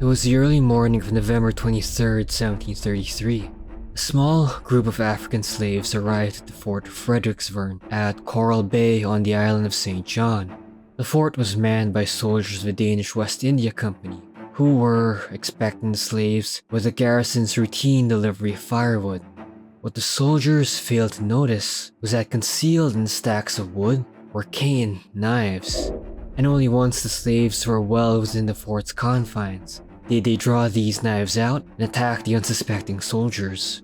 It was the early morning of November 23rd, 1733. A small group of African slaves arrived at the fort of Fredericksburn at Coral Bay on the island of St. John. The fort was manned by soldiers of the Danish West India Company, who were expecting the slaves with the garrison's routine delivery of firewood. What the soldiers failed to notice was that concealed in the stacks of wood were cane knives, and only once the slaves were well within the fort's confines did they draw these knives out and attack the unsuspecting soldiers.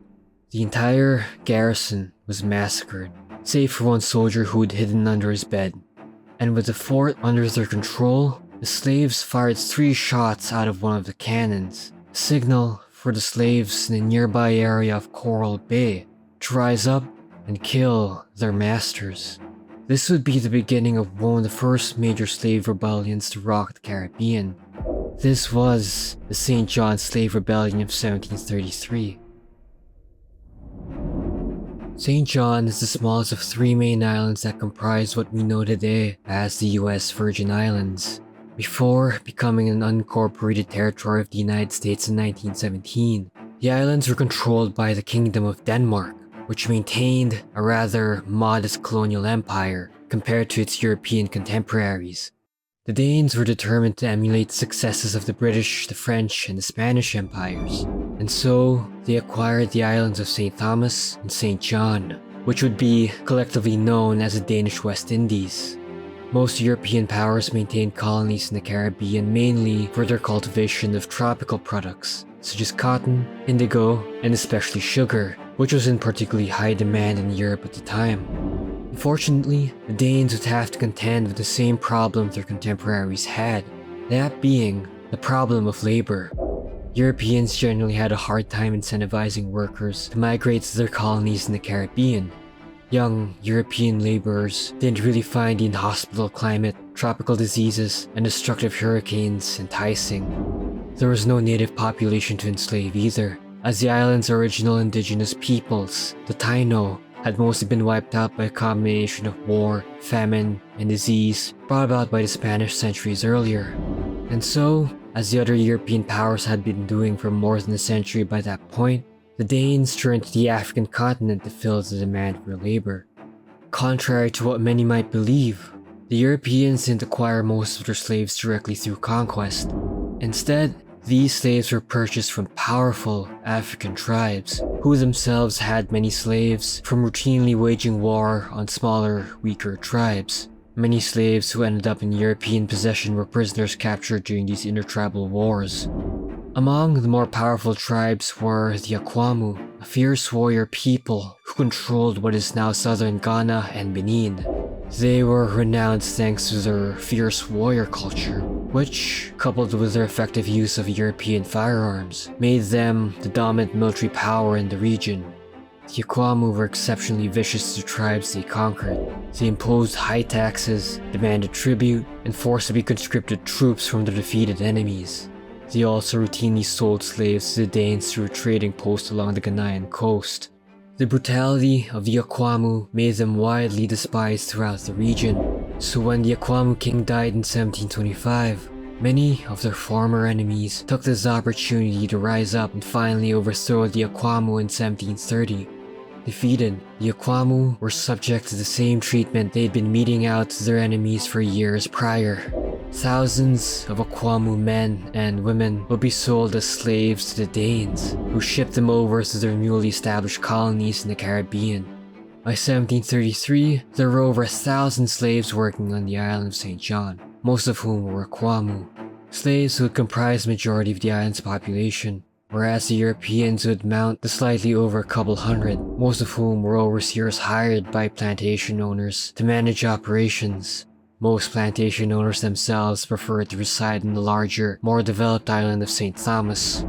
The entire garrison was massacred, save for one soldier who had hidden under his bed. And with the fort under their control, the slaves fired 3 shots out of one of the cannons, a signal for the slaves in the nearby area of Coral Bay to rise up and kill their masters. This would be the beginning of one of the first major slave rebellions to rock the Caribbean. This was the St. John Slave Rebellion of 1733. St. John is the smallest of 3 main islands that comprise what we know today as the US Virgin Islands. Before becoming an unincorporated territory of the United States in 1917, the islands were controlled by the Kingdom of Denmark, which maintained a rather modest colonial empire compared to its European contemporaries. The Danes were determined to emulate the successes of the British, the French, and the Spanish empires, and so they acquired the islands of St. Thomas and St. John, which would be collectively known as the Danish West Indies. Most European powers maintained colonies in the Caribbean mainly for their cultivation of tropical products, such as cotton, indigo, and especially sugar, which was in particularly high demand in Europe at the time. Unfortunately, the Danes would have to contend with the same problem their contemporaries had, that being the problem of labor. Europeans generally had a hard time incentivizing workers to migrate to their colonies in the Caribbean. Young European laborers didn't really find the inhospitable climate, tropical diseases, and destructive hurricanes enticing. There was no native population to enslave either, as the island's original indigenous peoples, the Taino, had mostly been wiped out by a combination of war, famine, and disease brought about by the Spanish centuries earlier. And so, as the other European powers had been doing for more than a century by that point, the Danes turned to the African continent to fill the demand for labor. Contrary to what many might believe, the Europeans didn't acquire most of their slaves directly through conquest. Instead, these slaves were purchased from powerful African tribes, who themselves had many slaves from routinely waging war on smaller, weaker tribes. Many slaves who ended up in European possession were prisoners captured during these intertribal wars. Among the more powerful tribes were the Akwamu, a fierce warrior people who controlled what is now southern Ghana and Benin. They were renowned thanks to their fierce warrior culture, which, coupled with their effective use of European firearms, made them the dominant military power in the region. The Akwamu were exceptionally vicious to the tribes they conquered. They imposed high taxes, demanded tribute, and forcibly conscripted troops from their defeated enemies. They also routinely sold slaves to the Danes through a trading post along the Ghanaian coast. The brutality of the Akwamu made them widely despised throughout the region, so when the Akwamu king died in 1725, many of their former enemies took this opportunity to rise up and finally overthrow the Akwamu in 1730. Defeated, the Akwamu were subject to the same treatment they'd been meting out to their enemies for years prior. Thousands of Akwamu men and women would be sold as slaves to the Danes, who shipped them over to their newly established colonies in the Caribbean. By 1733, there were over 1,000 slaves working on the island of St. John, most of whom were Akwamu. Slaves would comprise the majority of the island's population, whereas the Europeans would mount to slightly over a couple hundred, most of whom were overseers hired by plantation owners to manage operations. Most plantation owners themselves preferred to reside in the larger, more developed island of St. Thomas.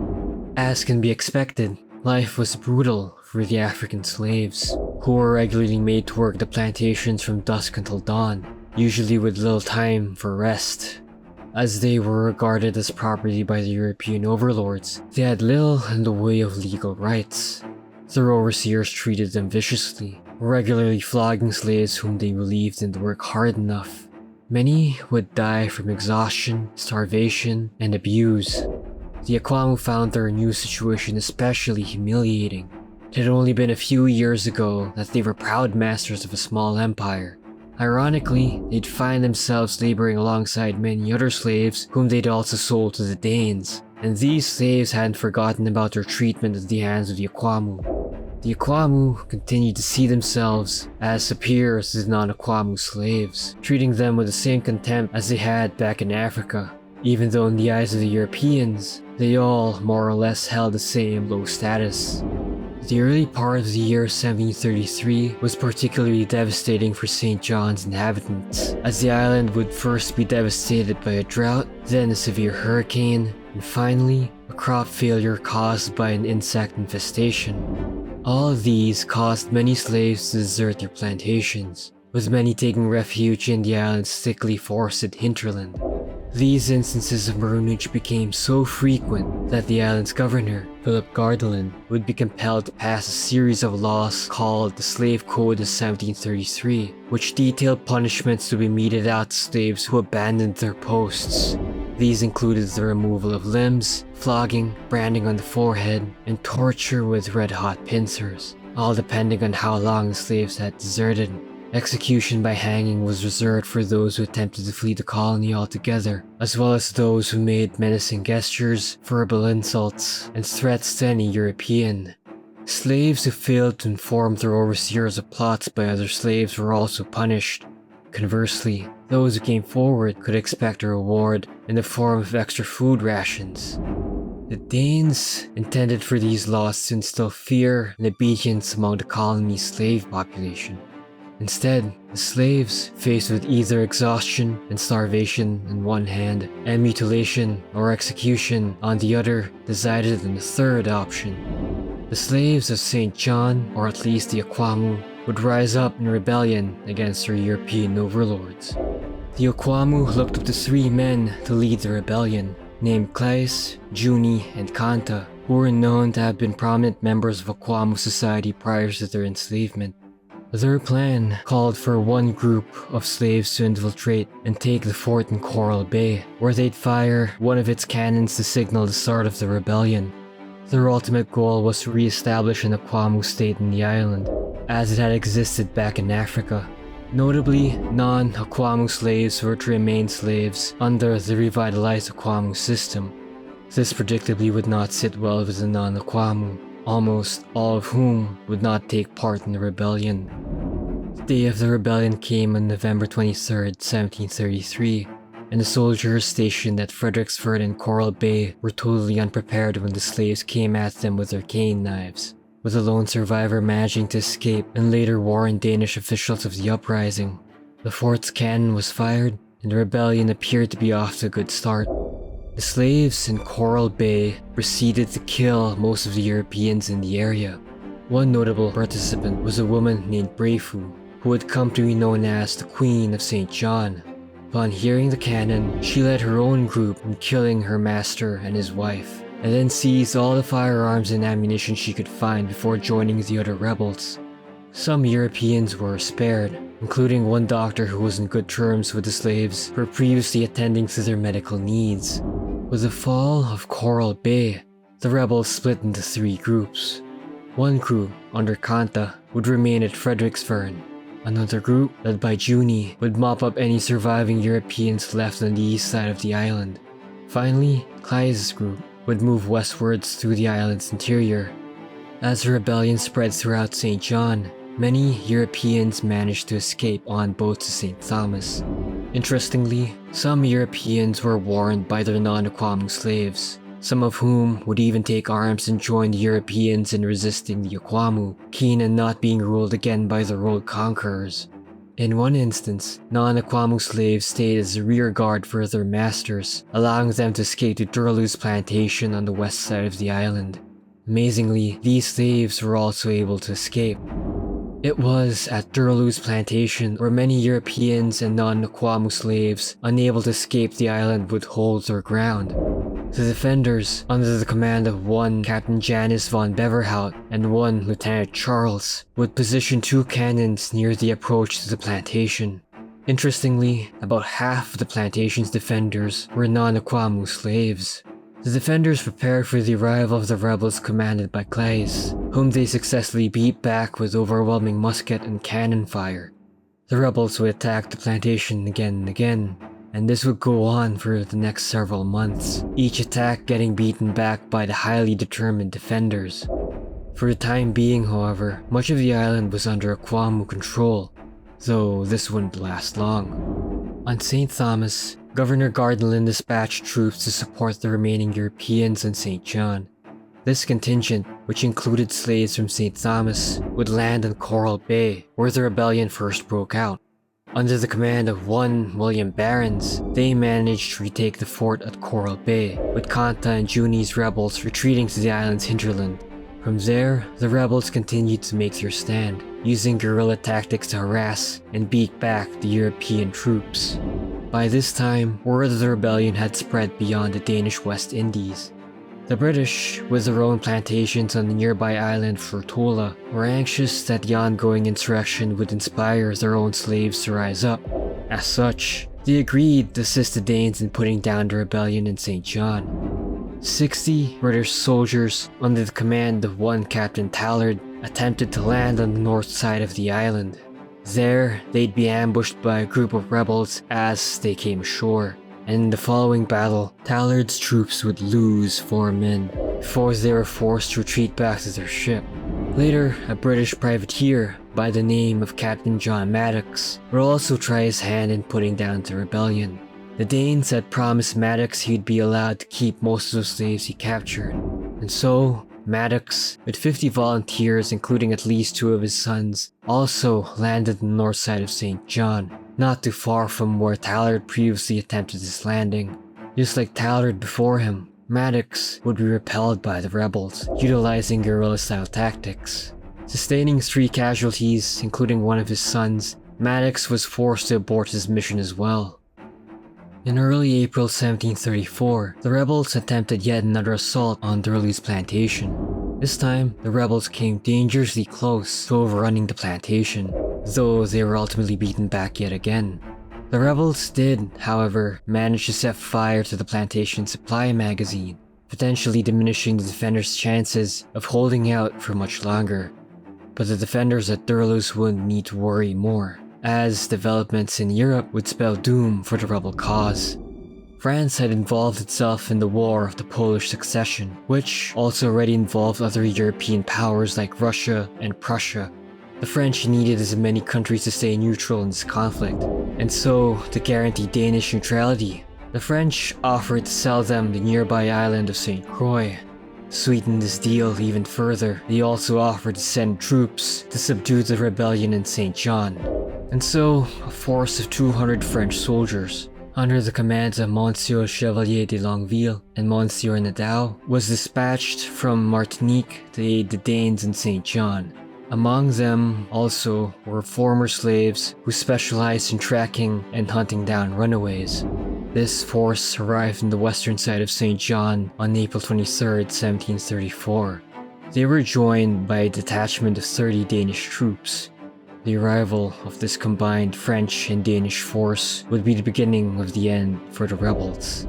As can be expected, life was brutal for the African slaves, who were regularly made to work the plantations from dusk until dawn, usually with little time for rest. As they were regarded as property by the European overlords, they had little in the way of legal rights. Their overseers treated them viciously, regularly flogging slaves whom they believed didn't work hard enough. Many would die from exhaustion, starvation, and abuse. The Akwamu found their new situation especially humiliating. It had only been a few years ago that they were proud masters of a small empire. Ironically, they'd find themselves laboring alongside many other slaves whom they'd also sold to the Danes, and these slaves hadn't forgotten about their treatment at the hands of the Akwamu. The Akwamu continued to see themselves as superior to the non-Akwamu slaves, treating them with the same contempt as they had back in Africa, even though in the eyes of the Europeans, they all more or less held the same low status. The early part of the year 1733 was particularly devastating for St. John's inhabitants, as the island would first be devastated by a drought, then a severe hurricane, and finally, a crop failure caused by an insect infestation. All of these caused many slaves to desert their plantations, with many taking refuge in the island's thickly forested hinterland. These instances of maroonage became so frequent that the island's governor, Philip Gardelin, would be compelled to pass a series of laws called the Slave Code of 1733, which detailed punishments to be meted out to slaves who abandoned their posts. These included the removal of limbs, flogging, branding on the forehead, and torture with red-hot pincers, all depending on how long the slaves had deserted. Execution by hanging was reserved for those who attempted to flee the colony altogether, as well as those who made menacing gestures, verbal insults, and threats to any European. Slaves who failed to inform their overseers of plots by other slaves were also punished. Conversely, those who came forward could expect a reward in the form of extra food rations. The Danes intended for these laws to instill fear and obedience among the colony's slave population. Instead, the slaves, faced with either exhaustion and starvation on one hand, and mutilation or execution on the other, decided on the third option. The slaves of St. John, or at least the Akwamu, would rise up in rebellion against their European overlords. The Akwamu looked up to three men to lead the rebellion, named Claes, Juni, and Kanta, who were known to have been prominent members of Akwamu society prior to their enslavement. Their plan called for one group of slaves to infiltrate and take the fort in Coral Bay, where they'd fire one of its cannons to signal the start of the rebellion. Their ultimate goal was to re-establish an Akwamu state in the island, as it had existed back in Africa. Notably, non-Akwamu slaves were to remain slaves under the revitalized Akwamu system. This predictably would not sit well with the non-Akwamu, almost all of whom would not take part in the rebellion. The day of the rebellion came on November 23, 1733, and the soldiers stationed at Fredericksford and Coral Bay were totally unprepared when the slaves came at them with their cane knives, with the lone survivor managing to escape and later warn Danish officials of the uprising. The fort's cannon was fired, and the rebellion appeared to be off to a good start. The slaves in Coral Bay proceeded to kill most of the Europeans in the area. One notable participant was a woman named Brayfu, who had come to be known as the Queen of St. John. Upon hearing the cannon, she led her own group in killing her master and his wife, and then seized all the firearms and ammunition she could find before joining the other rebels. Some Europeans were spared, including one doctor who was in good terms with the slaves for previously attending to their medical needs. With the fall of Coral Bay, the rebels split into three groups. One group, under Kanta, would remain at Fredericksford. Another group, led by Juni, would mop up any surviving Europeans left on the east side of the island. Finally, Clyde's group would move westwards through the island's interior. As the rebellion spread throughout St. John, many Europeans managed to escape on boats to St. Thomas. Interestingly, some Europeans were warned by their non-Akwamu slaves, some of whom would even take arms and join the Europeans in resisting the Akwamu, keen on not being ruled again by their old conquerors. In one instance, non-Akwamu slaves stayed as a rear guard for their masters, allowing them to escape to Durlu's plantation on the west side of the island. Amazingly, these slaves were also able to escape. It was at Durlu's plantation where many Europeans and non-Akwamu slaves unable to escape the island would hold their ground. The defenders, under the command of one Captain Janus von Beverhout and one Lieutenant Charles, would position two cannons near the approach to the plantation. Interestingly, about half of the plantation's defenders were non-Akwamu slaves. The defenders prepared for the arrival of the rebels commanded by Claes, whom they successfully beat back with overwhelming musket and cannon fire. The rebels would attack the plantation again and again, and this would go on for the next several months, each attack getting beaten back by the highly determined defenders. For the time being, however, much of the island was under Akwamu control, though this wouldn't last long. On St. Thomas, Governor Gardelin dispatched troops to support the remaining Europeans on St. John. This contingent, which included slaves from St. Thomas, would land in Coral Bay, where the rebellion first broke out. Under the command of one William Barons, they managed to retake the fort at Coral Bay, with Kanta and Juni's rebels retreating to the island's hinterland. From there, the rebels continued to make their stand, using guerrilla tactics to harass and beat back the European troops. By this time, word of the rebellion had spread beyond the Danish West Indies. The British, with their own plantations on the nearby island Tortola, were anxious that the ongoing insurrection would inspire their own slaves to rise up. As such, they agreed to assist the Danes in putting down the rebellion in St. John. 60 British soldiers, under the command of one Captain Tallard, attempted to land on the north side of the island. There, they'd be ambushed by a group of rebels as they came ashore, and in the following battle, Tallard's troops would lose 4 men, before they were forced to retreat back to their ship. Later, a British privateer by the name of Captain John Maddox would also try his hand in putting down the rebellion. The Danes had promised Maddox he'd be allowed to keep most of the slaves he captured, and so Maddox, with 50 volunteers including at least 2 of his sons, also landed on the north side of St. John, not too far from where Tallard previously attempted his landing. Just like Tallard before him, Maddox would be repelled by the rebels, utilizing guerrilla-style tactics. Sustaining 3 casualties, including one of his sons, Maddox was forced to abort his mission as well. In early April 1734, the rebels attempted yet another assault on Durley's plantation. This time, the rebels came dangerously close to overrunning the plantation, though they were ultimately beaten back yet again. The rebels did, however, manage to set fire to the plantation's supply magazine, potentially diminishing the defenders' chances of holding out for much longer. But the defenders at Durlus wouldn't need to worry more, as developments in Europe would spell doom for the rebel cause. France had involved itself in the War of the Polish Succession, which also already involved other European powers like Russia and Prussia. The French needed as many countries to stay neutral in this conflict, and so, to guarantee Danish neutrality, the French offered to sell them the nearby island of St. Croix. To sweeten this deal even further, they also offered to send troops to subdue the rebellion in St. John. And so, a force of 200 French soldiers, under the commands of Monsieur Chevalier de Longueville and Monsieur Nadeau, was dispatched from Martinique to aid the Danes in St. John. Among them also were former slaves who specialized in tracking and hunting down runaways. This force arrived on the western side of St. John on April 23, 1734. They were joined by a detachment of 30 Danish troops. The arrival of this combined French and Danish force would be the beginning of the end for the rebels.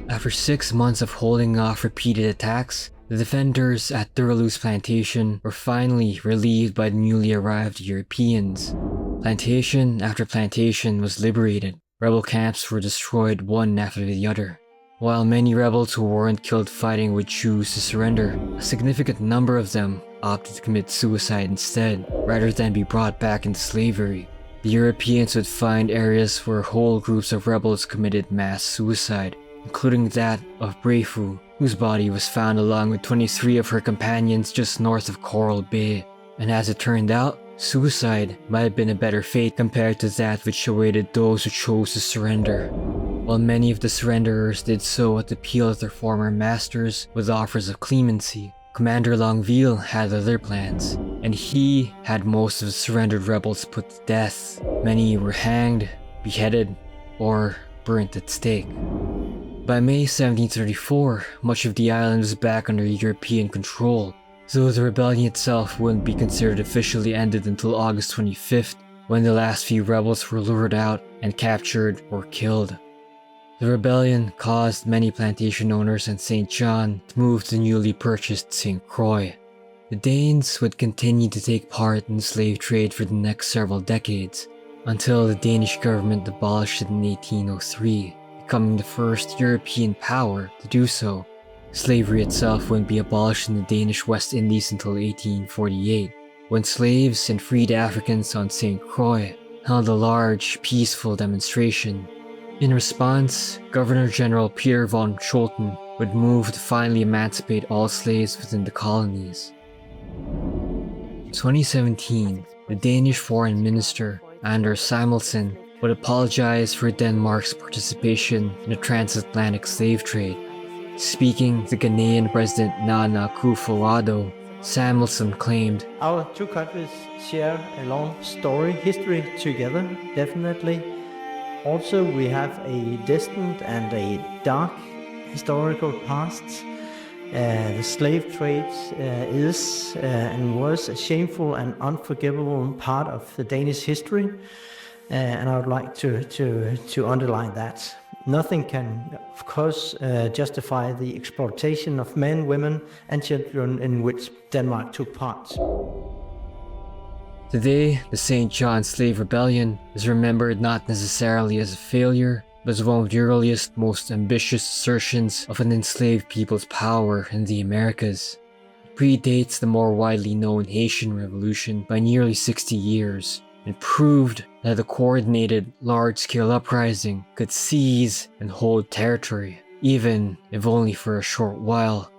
After 6 months of holding off repeated attacks, the defenders at Durlus plantation were finally relieved by the newly arrived Europeans. Plantation after plantation was liberated. Rebel camps were destroyed one after the other. While many rebels who weren't killed fighting would choose to surrender, a significant number of them opted to commit suicide instead, rather than be brought back into slavery. The Europeans would find areas where whole groups of rebels committed mass suicide, including that of Breyfu, whose body was found along with 23 of her companions just north of Coral Bay. And as it turned out, suicide might have been a better fate compared to that which awaited those who chose to surrender. While many of the surrenderers did so at the appeal of their former masters with offers of clemency, Commander Longueville had other plans, and he had most of the surrendered rebels put to death. Many were hanged, beheaded, or burnt at stake. By May 1734, much of the island was back under European control, though the rebellion itself wouldn't be considered officially ended until August 25th, when the last few rebels were lured out and captured or killed. The rebellion caused many plantation owners in St. John to move to newly purchased St. Croix. The Danes would continue to take part in the slave trade for the next several decades, until the Danish government abolished it in 1803, becoming the first European power to do so. Slavery itself wouldn't be abolished in the Danish West Indies until 1848, when slaves and freed Africans on St. Croix held a large, peaceful demonstration. In response, Governor General Peter von Scholten would move to finally emancipate all slaves within the colonies. In 2017, the Danish Foreign Minister, Anders Samuelsen, would apologize for Denmark's participation in the transatlantic slave trade. Speaking to Ghanaian President Nana Akufo-Addo, Samuelsen claimed, "Our two countries share a long history together, definitely. Also, we have a distant and a dark historical past. The slave trade is and was a shameful and unforgivable part of the Danish history, and I would like to underline that. Nothing can, of course, justify the exploitation of men, women, and children in which Denmark took part." Today, the St. John Slave Rebellion is remembered not necessarily as a failure, but as one of the earliest, most ambitious assertions of an enslaved people's power in the Americas. It predates the more widely known Haitian Revolution by nearly 60 years, and proved that a coordinated, large-scale uprising could seize and hold territory, even if only for a short while.